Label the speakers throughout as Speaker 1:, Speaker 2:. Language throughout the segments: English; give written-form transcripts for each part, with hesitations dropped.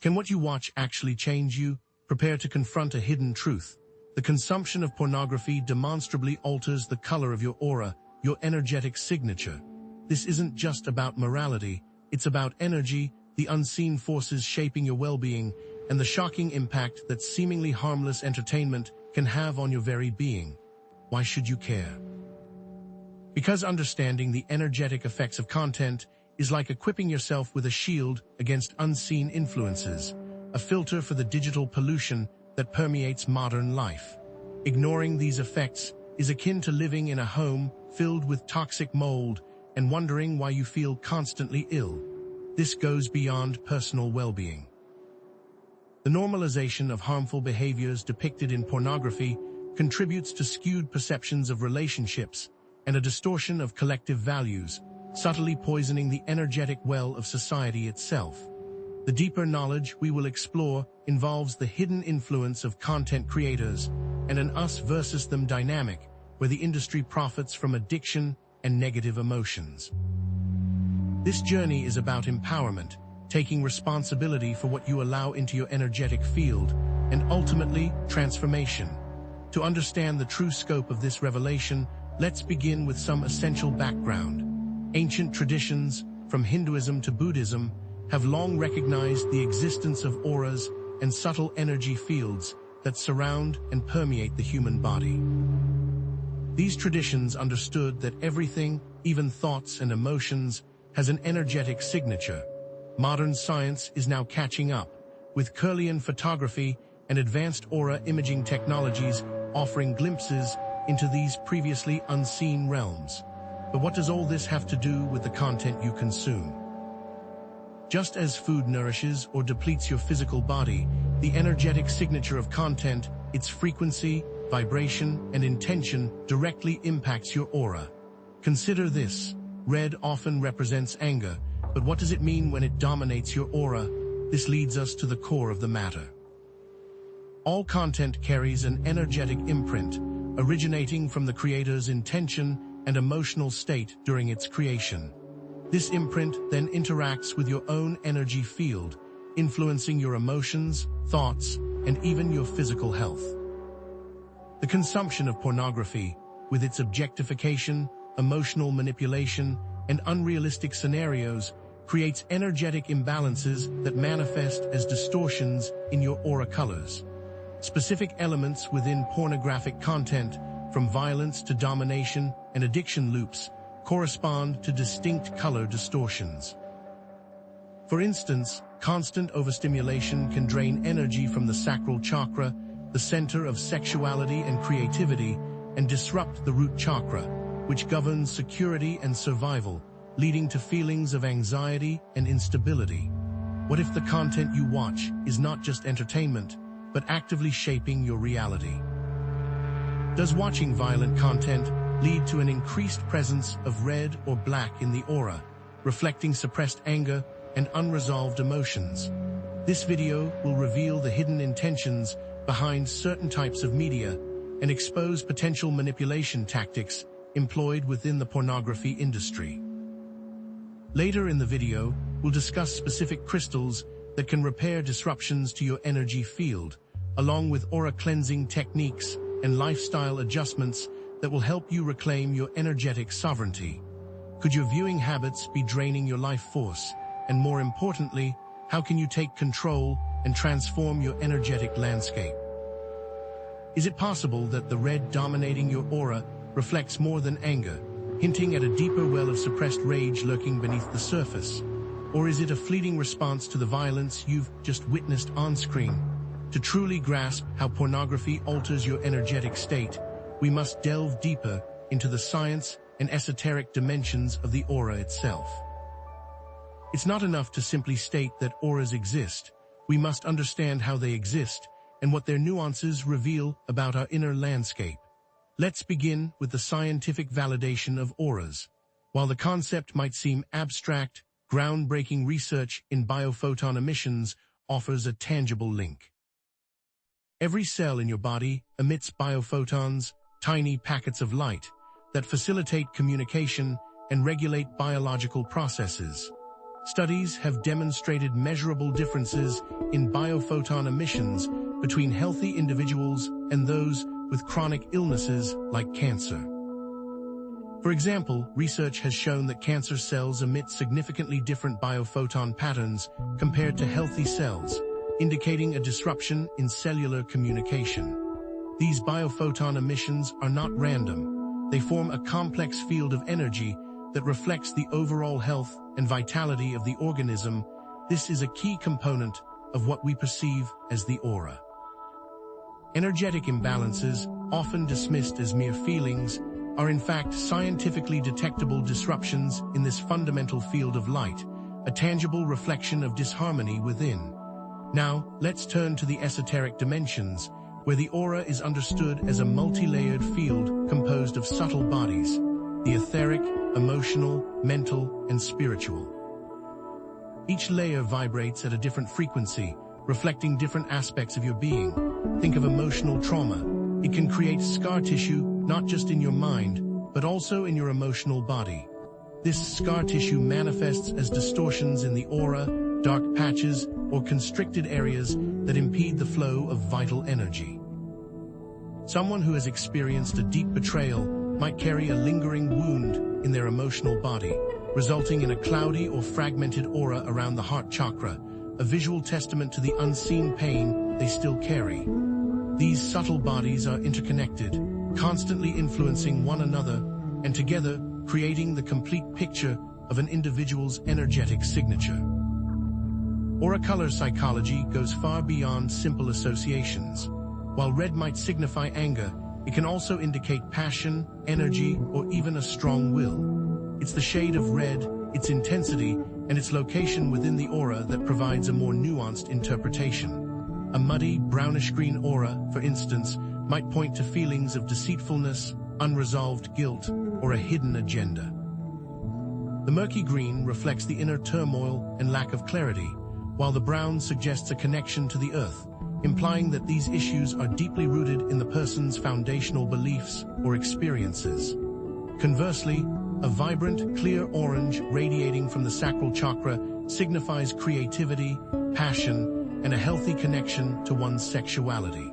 Speaker 1: Can what you watch actually change you? Prepare to confront a hidden truth. The consumption of pornography demonstrably alters the color of your aura, your energetic signature. This isn't just about morality, it's about energy, the unseen forces shaping your well-being, and the shocking impact that seemingly harmless entertainment can have on your very being. Why should you care? Because understanding the energetic effects of content is like equipping yourself with a shield against unseen influences, a filter for the digital pollution that permeates modern life. Ignoring these effects is akin to living in a home filled with toxic mold and wondering why you feel constantly ill. This goes beyond personal well-being. The normalization of harmful behaviors depicted in pornography contributes to skewed perceptions of relationships and a distortion of collective values, subtly poisoning the energetic well of society itself. The deeper knowledge we will explore involves the hidden influence of content creators and an us versus them dynamic, where the industry profits from addiction and negative emotions. This journey is about empowerment, taking responsibility for what you allow into your energetic field, and ultimately, transformation. To understand the true scope of this revelation, let's begin with some essential background. Ancient traditions, from Hinduism to Buddhism, have long recognized the existence of auras and subtle energy fields that surround and permeate the human body. These traditions understood that everything, even thoughts and emotions, has an energetic signature. Modern science is now catching up, with Kirlian photography and advanced aura imaging technologies offering glimpses into these previously unseen realms. But what does all this have to do with the content you consume? Just as food nourishes or depletes your physical body, the energetic signature of content, its frequency, vibration, and intention directly impacts your aura. Consider this. Red often represents anger, but what does it mean when it dominates your aura? This leads us to the core of the matter. All content carries an energetic imprint, originating from the creator's intention and emotional state during its creation. This imprint then interacts with your own energy field, influencing your emotions, thoughts, and even your physical health. The consumption of pornography, with its objectification, emotional manipulation, and unrealistic scenarios, creates energetic imbalances that manifest as distortions in your aura colors. Specific elements within pornographic content, from violence to domination and addiction loops, correspond to distinct color distortions. For instance, constant overstimulation can drain energy from the sacral chakra, the center of sexuality and creativity, and disrupt the root chakra, which governs security and survival, leading to feelings of anxiety and instability. What if the content you watch is not just entertainment, but actively shaping your reality? Does watching violent content lead to an increased presence of red or black in the aura, reflecting suppressed anger and unresolved emotions? This video will reveal the hidden intentions behind certain types of media and expose potential manipulation tactics employed within the pornography industry. Later in the video, we'll discuss specific crystals that can repair disruptions to your energy field, along with aura cleansing techniques and lifestyle adjustments that will help you reclaim your energetic sovereignty. Could your viewing habits be draining your life force? And more importantly, how can you take control and transform your energetic landscape? Is it possible that the red dominating your aura reflects more than anger, hinting at a deeper well of suppressed rage lurking beneath the surface? Or is it a fleeting response to the violence you've just witnessed on screen? To truly grasp how pornography alters your energetic state, we must delve deeper into the science and esoteric dimensions of the aura itself. It's not enough to simply state that auras exist. We must understand how they exist and what their nuances reveal about our inner landscape. Let's begin with the scientific validation of auras. While the concept might seem abstract, groundbreaking research in biophoton emissions offers a tangible link. Every cell in your body emits biophotons, tiny packets of light, that facilitate communication and regulate biological processes. Studies have demonstrated measurable differences in biophoton emissions between healthy individuals and those with chronic illnesses like cancer. For example, research has shown that cancer cells emit significantly different biophoton patterns compared to healthy cells, indicating a disruption in cellular communication. These biophoton emissions are not random. They form a complex field of energy that reflects the overall health and vitality of the organism. This is a key component of what we perceive as the aura. Energetic imbalances, often dismissed as mere feelings, are in fact scientifically detectable disruptions in this fundamental field of light, a tangible reflection of disharmony within. Now, let's turn to the esoteric dimensions, where the aura is understood as a multi-layered field composed of subtle bodies: the etheric, emotional, mental, and spiritual. Each layer vibrates at a different frequency, reflecting different aspects of your being. Think of emotional trauma. It can create scar tissue, not just in your mind, but also in your emotional body. This scar tissue manifests as distortions in the aura, dark patches, or constricted areas that impede the flow of vital energy. Someone who has experienced a deep betrayal might carry a lingering wound in their emotional body, resulting in a cloudy or fragmented aura around the heart chakra, a visual testament to the unseen pain they still carry. These subtle bodies are interconnected, constantly influencing one another, and together creating the complete picture of an individual's energetic signature. Aura color psychology goes far beyond simple associations. While red might signify anger, it can also indicate passion, energy, or even a strong will. It's the shade of red, its intensity, and its location within the aura that provides a more nuanced interpretation. A muddy, brownish-green aura, for instance, might point to feelings of deceitfulness, unresolved guilt, or a hidden agenda. The murky green reflects the inner turmoil and lack of clarity, while the brown suggests a connection to the earth, implying that these issues are deeply rooted in the person's foundational beliefs or experiences. Conversely, a vibrant, clear orange radiating from the sacral chakra signifies creativity, passion, and a healthy connection to one's sexuality.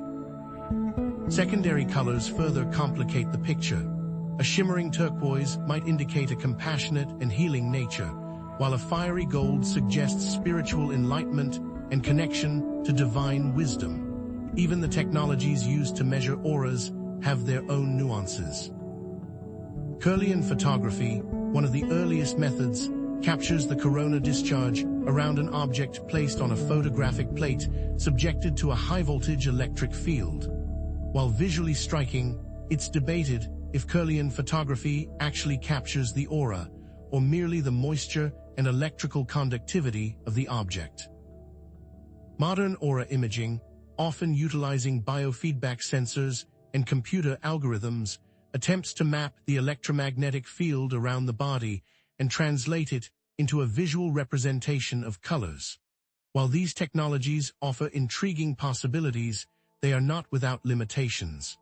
Speaker 1: Secondary colors further complicate the picture. A shimmering turquoise might indicate a compassionate and healing nature, while a fiery gold suggests spiritual enlightenment and connection to divine wisdom. Even the technologies used to measure auras have their own nuances. Kirlian photography, one of the earliest methods, captures the corona discharge around an object placed on a photographic plate subjected to a high-voltage electric field. While visually striking, it's debated if Kirlian photography actually captures the aura, or merely the moisture and electrical conductivity of the object. Modern aura imaging, often utilizing biofeedback sensors and computer algorithms, attempts to map the electromagnetic field around the body and translate it into a visual representation of colors. While these technologies offer intriguing possibilities, they are not without limitations.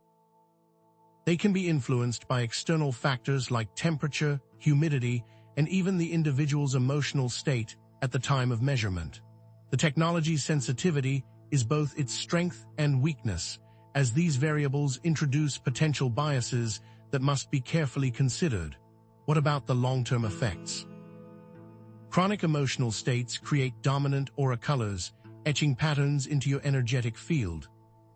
Speaker 1: They can be influenced by external factors like temperature, humidity, and even the individual's emotional state at the time of measurement. The technology's sensitivity is both its strength and weakness, as these variables introduce potential biases that must be carefully considered. What about the long-term effects? Chronic emotional states create dominant aura colors, etching patterns into your energetic field.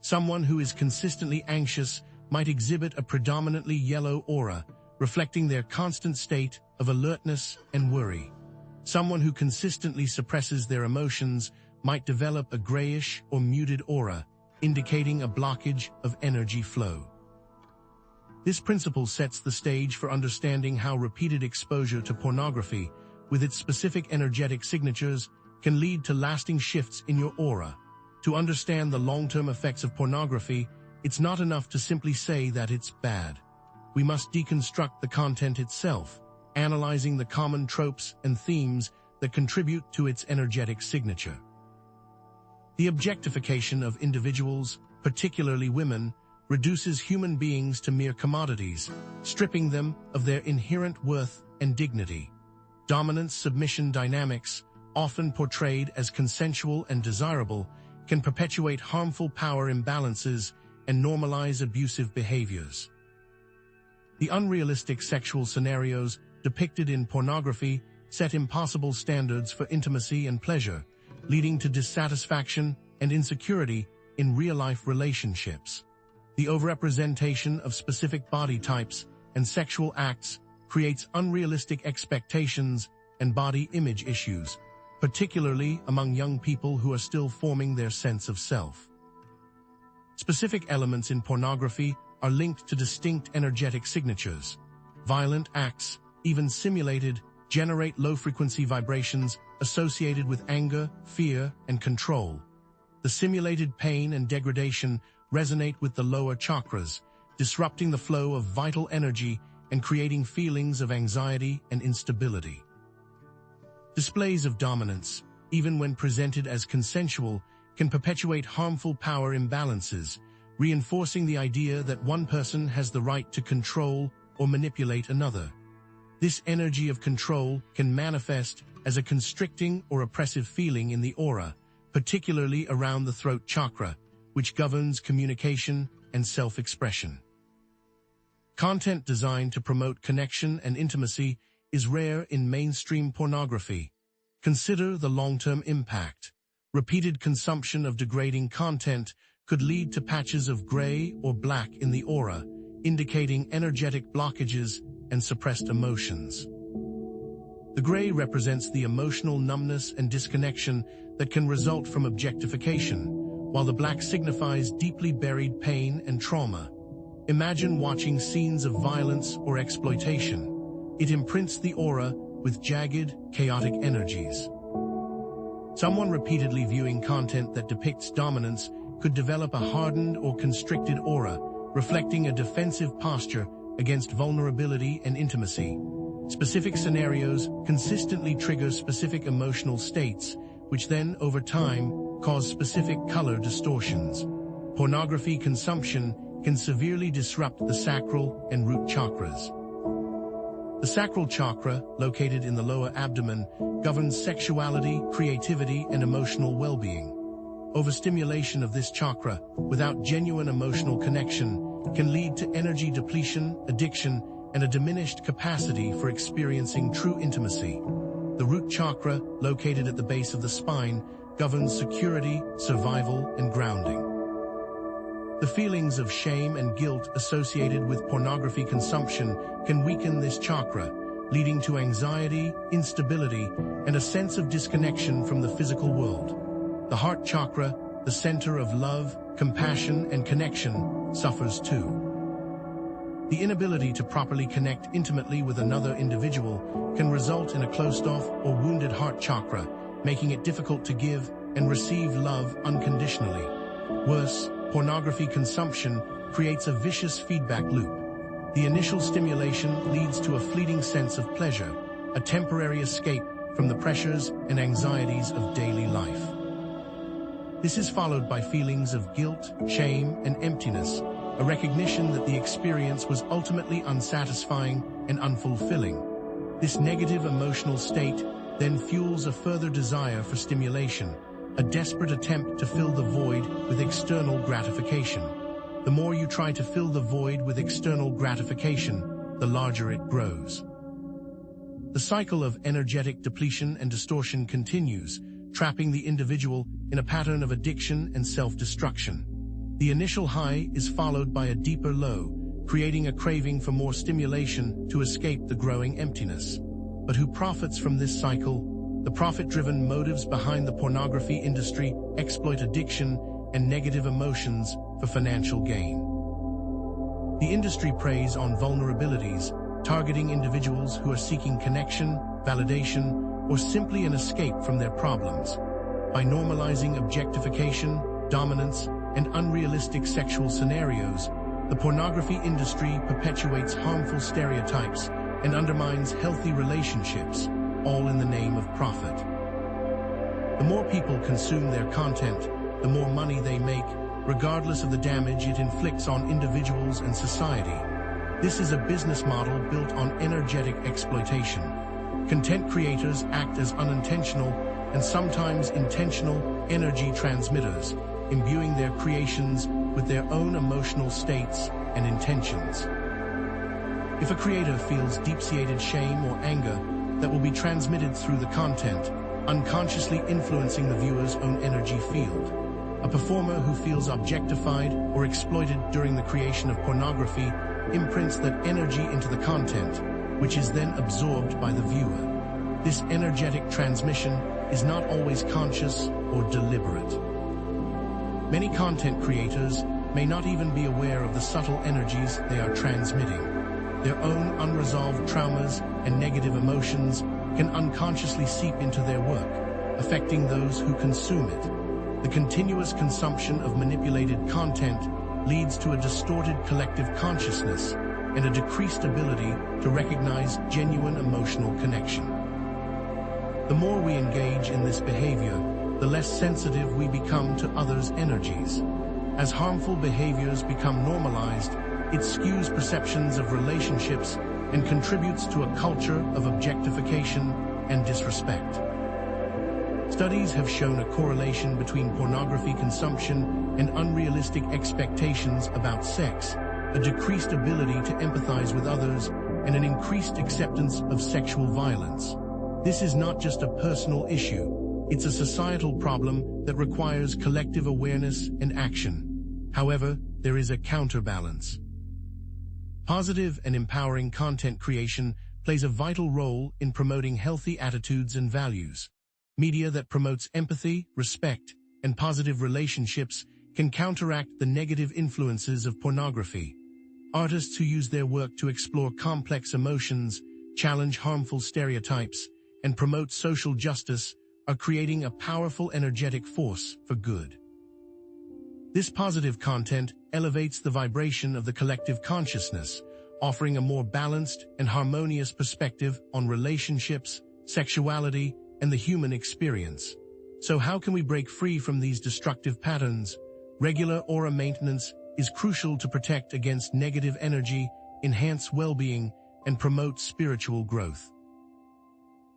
Speaker 1: Someone who is consistently anxious might exhibit a predominantly yellow aura, reflecting their constant state of alertness and worry. Someone who consistently suppresses their emotions might develop a grayish or muted aura, indicating a blockage of energy flow. This principle sets the stage for understanding how repeated exposure to pornography, with its specific energetic signatures, can lead to lasting shifts in your aura. To understand the long-term effects of pornography, it's not enough to simply say that it's bad. We must deconstruct the content itself, analyzing the common tropes and themes that contribute to its energetic signature. The objectification of individuals, particularly women, reduces human beings to mere commodities, stripping them of their inherent worth and dignity. Dominance-submission dynamics, often portrayed as consensual and desirable, can perpetuate harmful power imbalances and normalize abusive behaviors. The unrealistic sexual scenarios depicted in pornography set impossible standards for intimacy and pleasure, leading to dissatisfaction and insecurity in real-life relationships. The overrepresentation of specific body types and sexual acts creates unrealistic expectations and body image issues, particularly among young people who are still forming their sense of self. Specific elements in pornography are linked to distinct energetic signatures. Violent acts, even simulated, generate low-frequency vibrations associated with anger, fear, and control. The simulated pain and degradation resonate with the lower chakras, disrupting the flow of vital energy and creating feelings of anxiety and instability. Displays of dominance, even when presented as consensual, can perpetuate harmful power imbalances, reinforcing the idea that one person has the right to control or manipulate another. This energy of control can manifest as a constricting or oppressive feeling in the aura, particularly around the throat chakra, which governs communication and self-expression. Content designed to promote connection and intimacy is rare in mainstream pornography. Consider the long-term impact. Repeated consumption of degrading content could lead to patches of gray or black in the aura, indicating energetic blockages and suppressed emotions. The gray represents the emotional numbness and disconnection that can result from objectification, while the black signifies deeply buried pain and trauma. Imagine watching scenes of violence or exploitation. It imprints the aura with jagged, chaotic energies. Someone repeatedly viewing content that depicts dominance could develop a hardened or constricted aura, reflecting a defensive posture against vulnerability and intimacy. Specific scenarios consistently trigger specific emotional states, which then, over time, cause specific color distortions. Pornography consumption can severely disrupt the sacral and root chakras. The sacral chakra, located in the lower abdomen, governs sexuality, creativity, and emotional well-being. Overstimulation of this chakra, without genuine emotional connection, can lead to energy depletion, addiction, and a diminished capacity for experiencing true intimacy. The root chakra, located at the base of the spine, governs security, survival, and grounding. The feelings of shame and guilt associated with pornography consumption can weaken this chakra, leading to anxiety, instability, and a sense of disconnection from the physical world. The heart chakra, the center of love, compassion, and connection, suffers too. The inability to properly connect intimately with another individual can result in a closed-off or wounded heart chakra, making it difficult to give and receive love unconditionally. Worse, pornography consumption creates a vicious feedback loop. The initial stimulation leads to a fleeting sense of pleasure, a temporary escape from the pressures and anxieties of daily life. This is followed by feelings of guilt, shame, and emptiness, a recognition that the experience was ultimately unsatisfying and unfulfilling. This negative emotional state then fuels a further desire for stimulation, a desperate attempt to fill the void with external gratification. The more you try to fill the void with external gratification, the larger it grows. The cycle of energetic depletion and distortion continues, trapping the individual in a pattern of addiction and self-destruction. The initial high is followed by a deeper low, creating a craving for more stimulation to escape the growing emptiness. But who profits from this cycle? The profit-driven motives behind the pornography industry exploit addiction and negative emotions for financial gain. The industry preys on vulnerabilities, targeting individuals who are seeking connection, validation, or simply an escape from their problems. By normalizing objectification, dominance, and unrealistic sexual scenarios, the pornography industry perpetuates harmful stereotypes and undermines healthy relationships, all in the name of profit. The more people consume their content, the more money they make, regardless of the damage it inflicts on individuals and society. This is a business model built on energetic exploitation. Content creators act as unintentional and sometimes intentional energy transmitters, imbuing their creations with their own emotional states and intentions. If a creator feels deep-seated shame or anger, that will be transmitted through the content, unconsciously influencing the viewer's own energy field. A performer who feels objectified or exploited during the creation of pornography imprints that energy into the content, which is then absorbed by the viewer. This energetic transmission is not always conscious or deliberate. Many content creators may not even be aware of the subtle energies they are transmitting. Their own unresolved traumas and negative emotions can unconsciously seep into their work, affecting those who consume it. The continuous consumption of manipulated content leads to a distorted collective consciousness and a decreased ability to recognize genuine emotional connection. The more we engage in this behavior, the less sensitive we become to others' energies. As harmful behaviors become normalized, it skews perceptions of relationships and contributes to a culture of objectification and disrespect. Studies have shown a correlation between pornography consumption and unrealistic expectations about sex, a decreased ability to empathize with others, and an increased acceptance of sexual violence. This is not just a personal issue, it's a societal problem that requires collective awareness and action. However, there is a counterbalance. Positive and empowering content creation plays a vital role in promoting healthy attitudes and values. Media that promotes empathy, respect, and positive relationships can counteract the negative influences of pornography. Artists who use their work to explore complex emotions, challenge harmful stereotypes, and promote social justice are creating a powerful energetic force for good. This positive content elevates the vibration of the collective consciousness, offering a more balanced and harmonious perspective on relationships, sexuality, and the human experience. So how can we break free from these destructive patterns? Regular aura maintenance is crucial to protect against negative energy, enhance well-being, and promote spiritual growth.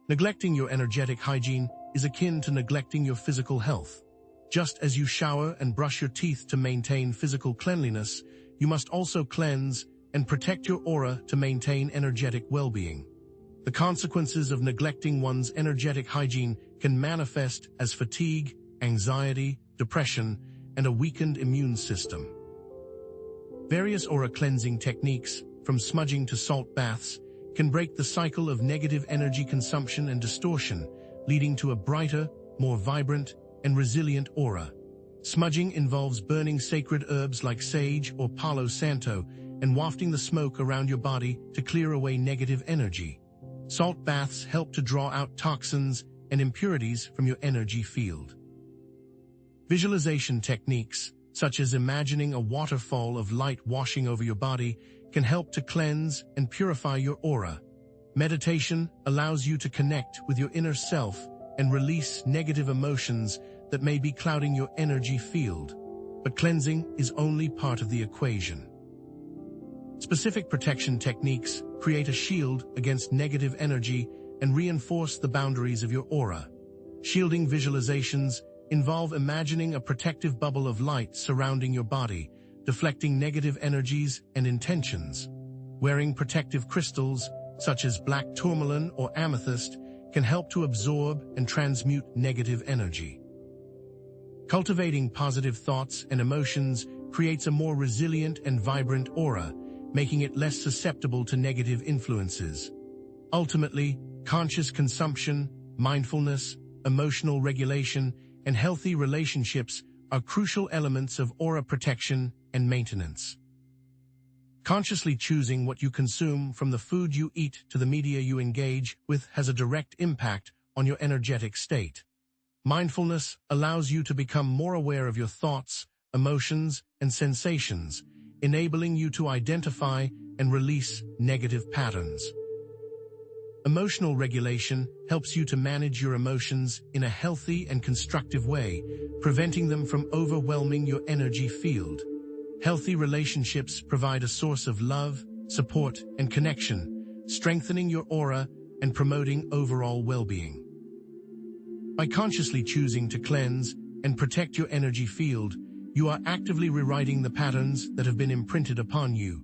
Speaker 1: Neglecting your energetic hygiene is akin to neglecting your physical health. Just as you shower and brush your teeth to maintain physical cleanliness, you must also cleanse and protect your aura to maintain energetic well-being. The consequences of neglecting one's energetic hygiene can manifest as fatigue, anxiety, depression, and a weakened immune system. Various aura cleansing techniques, from smudging to salt baths, can break the cycle of negative energy consumption and distortion, leading to a brighter, more vibrant, and resilient aura. Smudging involves burning sacred herbs like sage or Palo Santo and wafting the smoke around your body to clear away negative energy. Salt baths help to draw out toxins and impurities from your energy field. Visualization techniques, such as imagining a waterfall of light washing over your body, can help to cleanse and purify your aura. Meditation allows you to connect with your inner self and release negative emotions that may be clouding your energy field. But cleansing is only part of the equation. Specific protection techniques create a shield against negative energy and reinforce the boundaries of your aura. Shielding visualizations involve imagining a protective bubble of light surrounding your body, deflecting negative energies and intentions. Wearing protective crystals, such as black tourmaline or amethyst, can help to absorb and transmute negative energy. Cultivating positive thoughts and emotions creates a more resilient and vibrant aura, making it less susceptible to negative influences. Ultimately, conscious consumption, mindfulness, emotional regulation, and healthy relationships are crucial elements of aura protection and maintenance. Consciously choosing what you consume, from the food you eat to the media you engage with, has a direct impact on your energetic state. Mindfulness allows you to become more aware of your thoughts, emotions, and sensations, enabling you to identify and release negative patterns. Emotional regulation helps you to manage your emotions in a healthy and constructive way, preventing them from overwhelming your energy field. Healthy relationships provide a source of love, support, and connection, strengthening your aura and promoting overall well-being. By consciously choosing to cleanse and protect your energy field, you are actively rewriting the patterns that have been imprinted upon you.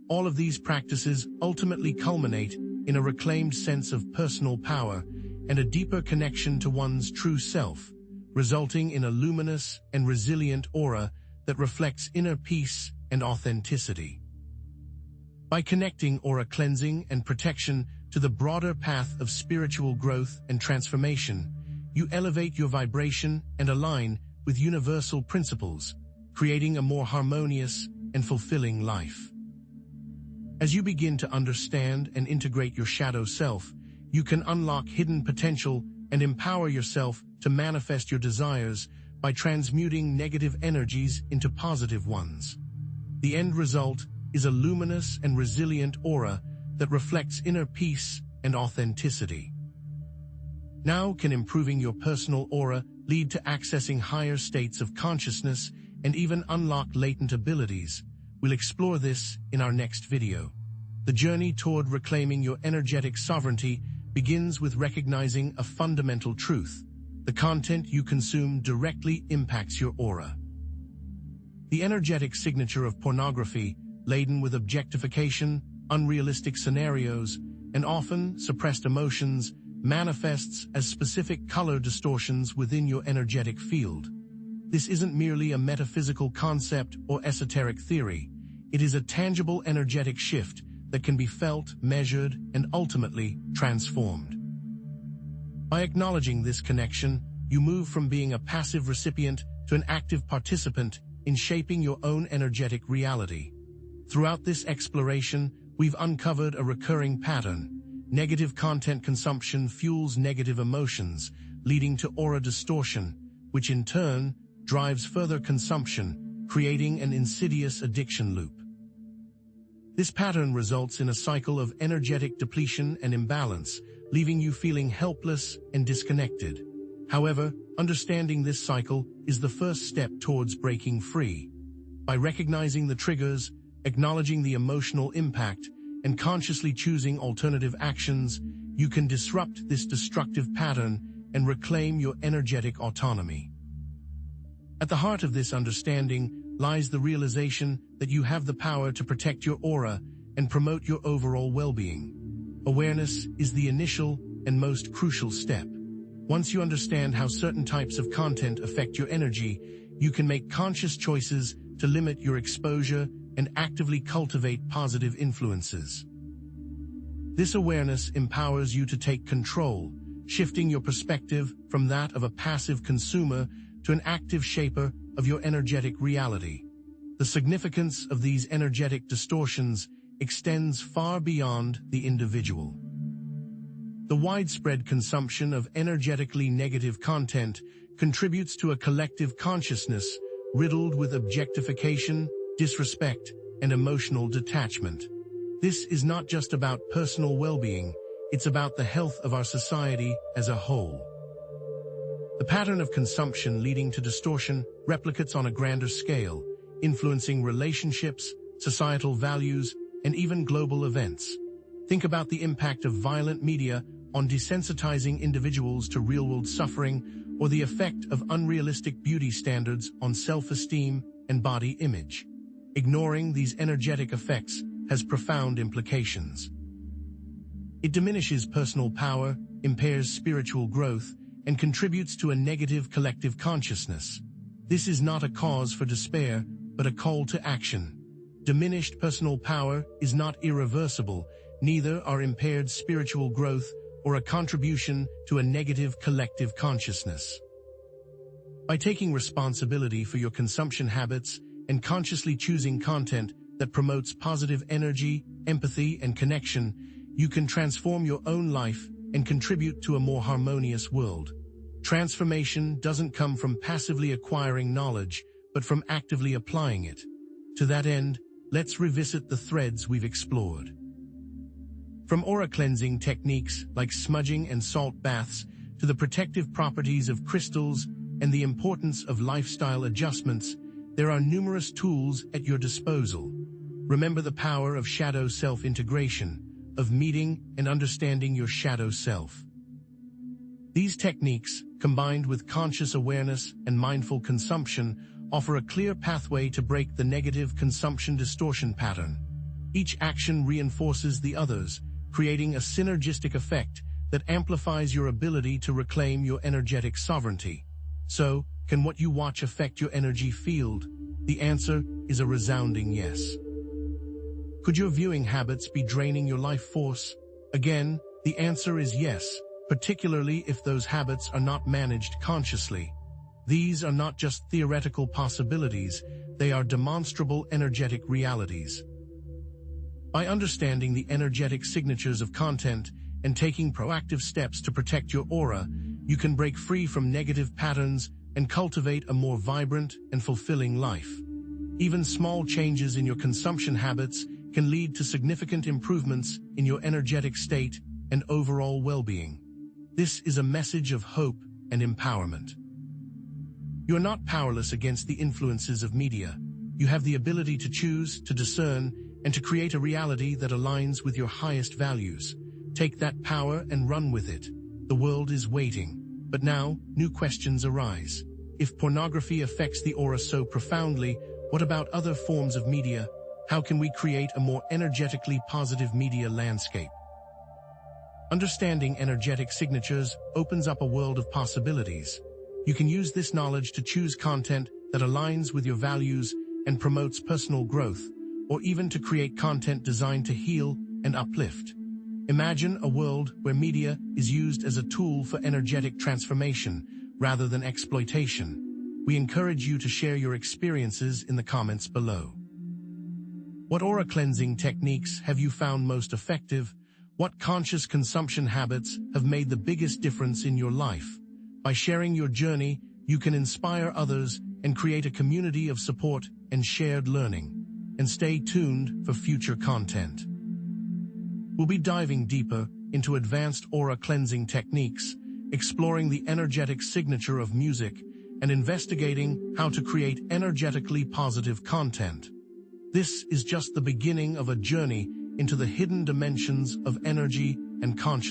Speaker 1: All of these practices ultimately culminate in a reclaimed sense of personal power and a deeper connection to one's true self, resulting in a luminous and resilient aura that reflects inner peace and authenticity. By connecting aura cleansing and protection to the broader path of spiritual growth and transformation, you elevate your vibration and align with universal principles, creating a more harmonious and fulfilling life. As you begin to understand and integrate your shadow self, you can unlock hidden potential and empower yourself to manifest your desires by transmuting negative energies into positive ones. The end result is a luminous and resilient aura that reflects inner peace and authenticity. Now, can improving your personal aura lead to accessing higher states of consciousness and even unlock latent abilities? We'll explore this in our next video. The journey toward reclaiming your energetic sovereignty begins with recognizing a fundamental truth: the content you consume directly impacts your aura. The energetic signature of pornography, laden with objectification, unrealistic scenarios, and often suppressed emotions, manifests as specific color distortions within your energetic field. This isn't merely a metaphysical concept or esoteric theory. It is a tangible energetic shift that can be felt, measured, and ultimately transformed. By acknowledging this connection, you move from being a passive recipient to an active participant in shaping your own energetic reality. Throughout this exploration, we've uncovered a recurring pattern. Negative content consumption fuels negative emotions, leading to aura distortion, which in turn drives further consumption, creating an insidious addiction loop. This pattern results in a cycle of energetic depletion and imbalance, leaving you feeling helpless and disconnected. However, understanding this cycle is the first step towards breaking free. By recognizing the triggers, acknowledging the emotional impact, and consciously choosing alternative actions, you can disrupt this destructive pattern and reclaim your energetic autonomy. At the heart of this understanding lies the realization that you have the power to protect your aura and promote your overall well-being. Awareness is the initial and most crucial step. Once you understand how certain types of content affect your energy, you can make conscious choices to limit your exposure and actively cultivate positive influences. This awareness empowers you to take control, shifting your perspective from that of a passive consumer to an active shaper of your energetic reality. The significance of these energetic distortions extends far beyond the individual. The widespread consumption of energetically negative content contributes to a collective consciousness riddled with objectification, disrespect, and emotional detachment. This is not just about personal well-being, it's about the health of our society as a whole. The pattern of consumption leading to distortion replicates on a grander scale, influencing relationships, societal values, and even global events. Think about the impact of violent media on desensitizing individuals to real-world suffering, or the effect of unrealistic beauty standards on self-esteem and body image. Ignoring these energetic effects has profound implications. It diminishes personal power, impairs spiritual growth, and contributes to a negative collective consciousness. This is not a cause for despair, but a call to action. Diminished personal power is not irreversible, neither are impaired spiritual growth or a contribution to a negative collective consciousness. By taking responsibility for your consumption habits and consciously choosing content that promotes positive energy, empathy, and connection, you can transform your own life and contribute to a more harmonious world. Transformation doesn't come from passively acquiring knowledge, but from actively applying it. To that end, let's revisit the threads we've explored. From aura cleansing techniques like smudging and salt baths to the protective properties of crystals and the importance of lifestyle adjustments, there are numerous tools at your disposal. Remember the power of shadow self-integration, of meeting and understanding your shadow self. These techniques, combined with conscious awareness and mindful consumption, offer a clear pathway to break the negative consumption distortion pattern. Each action reinforces the others, creating a synergistic effect that amplifies your ability to reclaim your energetic sovereignty. So, can what you watch affect your energy field? The answer is a resounding yes. Could your viewing habits be draining your life force? Again, the answer is yes, particularly if those habits are not managed consciously. These are not just theoretical possibilities, they are demonstrable energetic realities. By understanding the energetic signatures of content and taking proactive steps to protect your aura, you can break free from negative patterns and cultivate a more vibrant and fulfilling life. Even small changes in your consumption habits can lead to significant improvements in your energetic state and overall well-being. This is a message of hope and empowerment. You are not powerless against the influences of media. You have the ability to choose, to discern, and to create a reality that aligns with your highest values. Take that power and run with it. The world is waiting. But now, new questions arise. If pornography affects the aura so profoundly, what about other forms of media? How can we create a more energetically positive media landscape? Understanding energetic signatures opens up a world of possibilities. You can use this knowledge to choose content that aligns with your values and promotes personal growth, or even to create content designed to heal and uplift. Imagine a world where media is used as a tool for energetic transformation rather than exploitation. We encourage you to share your experiences in the comments below. What aura cleansing techniques have you found most effective? What conscious consumption habits have made the biggest difference in your life? By sharing your journey, you can inspire others and create a community of support and shared learning. And stay tuned for future content. We'll be diving deeper into advanced aura cleansing techniques, exploring the energetic signature of music, and investigating how to create energetically positive content. This is just the beginning of a journey into the hidden dimensions of energy and consciousness.